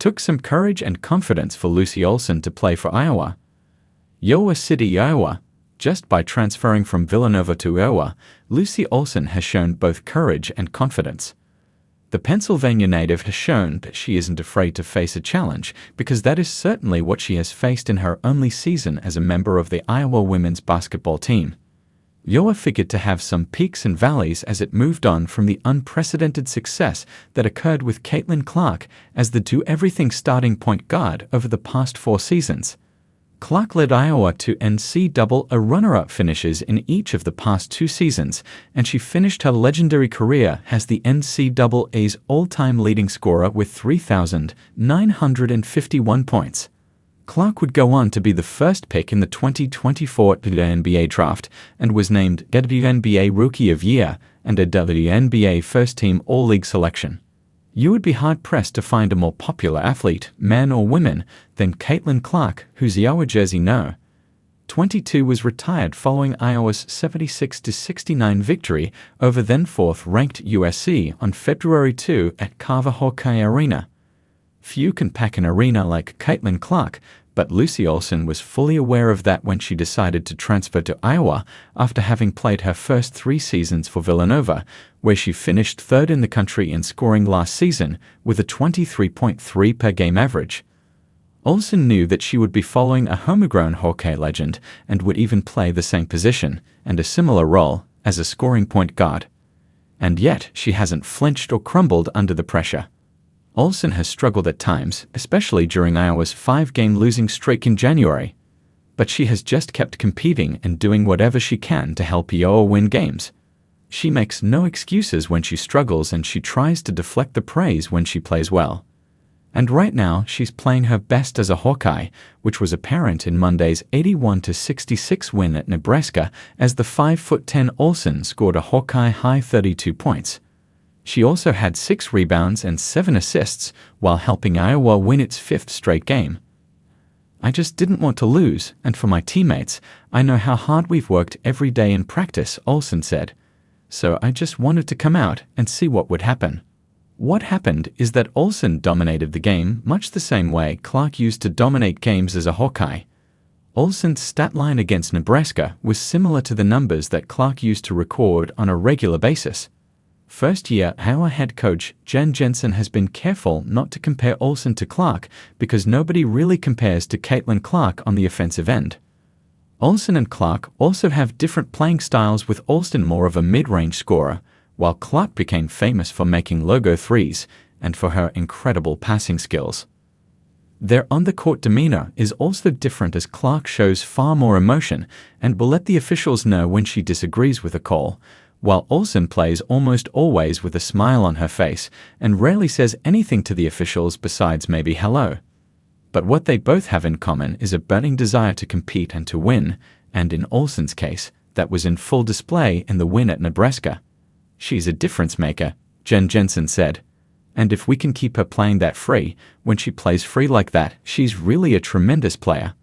Took some courage and confidence for Lucy Olsen to play for Iowa. Iowa City, Iowa. Just by transferring from Villanova to Iowa, Lucy Olsen has shown both courage and confidence. The Pennsylvania native has shown that she isn't afraid to face a challenge, because that is certainly what she has faced in her only season as a member of the Iowa women's basketball team. Iowa figured to have some peaks and valleys as it moved on from the unprecedented success that occurred with Caitlin Clark as the do-everything starting point guard over the past 4 seasons. Clark led Iowa to NCAA runner-up finishes in each of the past 2 seasons, and she finished her legendary career as the NCAA's all-time leading scorer with 3,951 points. Clark would go on to be the first pick in the 2024 WNBA draft and was named WNBA Rookie of Year and a WNBA First-Team All-League selection. You would be hard-pressed to find a more popular athlete, man or woman, than Caitlin Clark, whose Iowa jersey No. 22 was retired following Iowa's 76-69 victory over then 4th-ranked USC on February 2 at Carver Hawkeye Arena. Few can pack an arena like Caitlin Clark, but Lucy Olsen was fully aware of that when she decided to transfer to Iowa after having played her first 3 seasons for Villanova, where she finished 3rd in the country in scoring last season with a 23.3 per game average. Olsen knew that she would be following a homegrown Hawkeye legend and would even play the same position and a similar role as a scoring point guard. And yet she hasn't flinched or crumbled under the pressure. Olsen has struggled at times, especially during Iowa's 5-game losing streak in January. But she has just kept competing and doing whatever she can to help Iowa win games. She makes no excuses when she struggles, and she tries to deflect the praise when she plays well. And right now, she's playing her best as a Hawkeye, which was apparent in Monday's 81-66 win at Nebraska as the 5'10" Olsen scored a Hawkeye-high 32 points. She also had 6 rebounds and 7 assists while helping Iowa win its 5th straight game. I just didn't want to lose, and for my teammates, I know how hard we've worked every day in practice, Olsen said. So I just wanted to come out and see what would happen. What happened is that Olsen dominated the game much the same way Clark used to dominate games as a Hawkeye. Olsen's stat line against Nebraska was similar to the numbers that Clark used to record on a regular basis. First-year Iowa head coach Jen Jensen has been careful not to compare Olsen to Clark because nobody really compares to Caitlin Clark on the offensive end. Olsen and Clark also have different playing styles, with Olsen more of a mid-range scorer, while Clark became famous for making logo threes and for her incredible passing skills. Their on-the-court demeanor is also different, as Clark shows far more emotion and will let the officials know when she disagrees with a call, while Olsen plays almost always with a smile on her face and rarely says anything to the officials besides maybe hello. But what they both have in common is a burning desire to compete and to win, and in Olsen's case, that was in full display in the win at Nebraska. She's a difference maker, Jen Jensen said. And if we can keep her playing that free, when she plays free like that, she's really a tremendous player.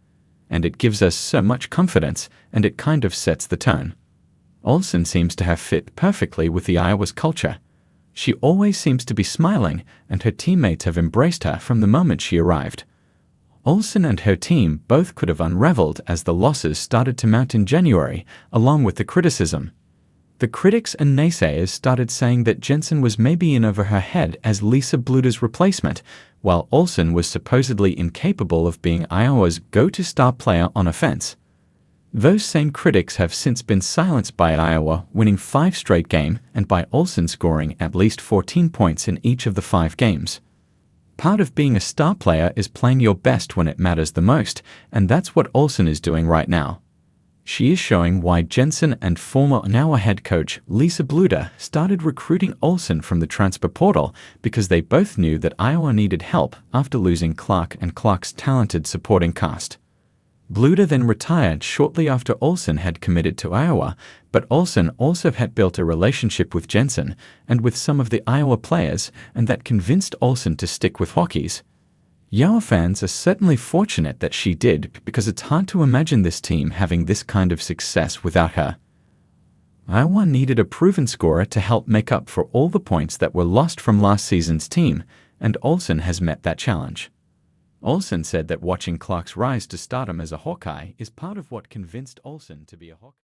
And it gives us so much confidence, and it kind of sets the tone. Olsen seems to have fit perfectly with the Iowa's culture. She always seems to be smiling, and her teammates have embraced her from the moment she arrived. Olsen and her team both could have unraveled as the losses started to mount in January, along with the criticism. The critics and naysayers started saying that Jensen was maybe in over her head as Lisa Bluder's replacement, while Olsen was supposedly incapable of being Iowa's go-to star player on offense. Those same critics have since been silenced by Iowa winning 5 straight games and by Olsen scoring at least 14 points in each of the 5 games. Part of being a star player is playing your best when it matters the most, and that's what Olsen is doing right now. She is showing why Jensen and former Iowa head coach Lisa Bluder started recruiting Olsen from the transfer portal, because they both knew that Iowa needed help after losing Clark and Clark's talented supporting cast. Bluder then retired shortly after Olsen had committed to Iowa, but Olsen also had built a relationship with Jensen and with some of the Iowa players, and that convinced Olsen to stick with Hawkeyes. Iowa fans are certainly fortunate that she did, because it's hard to imagine this team having this kind of success without her. Iowa needed a proven scorer to help make up for all the points that were lost from last season's team, and Olsen has met that challenge. Olsen said that watching Clark's rise to stardom as a Hawkeye is part of what convinced Olsen to be a Hawkeye.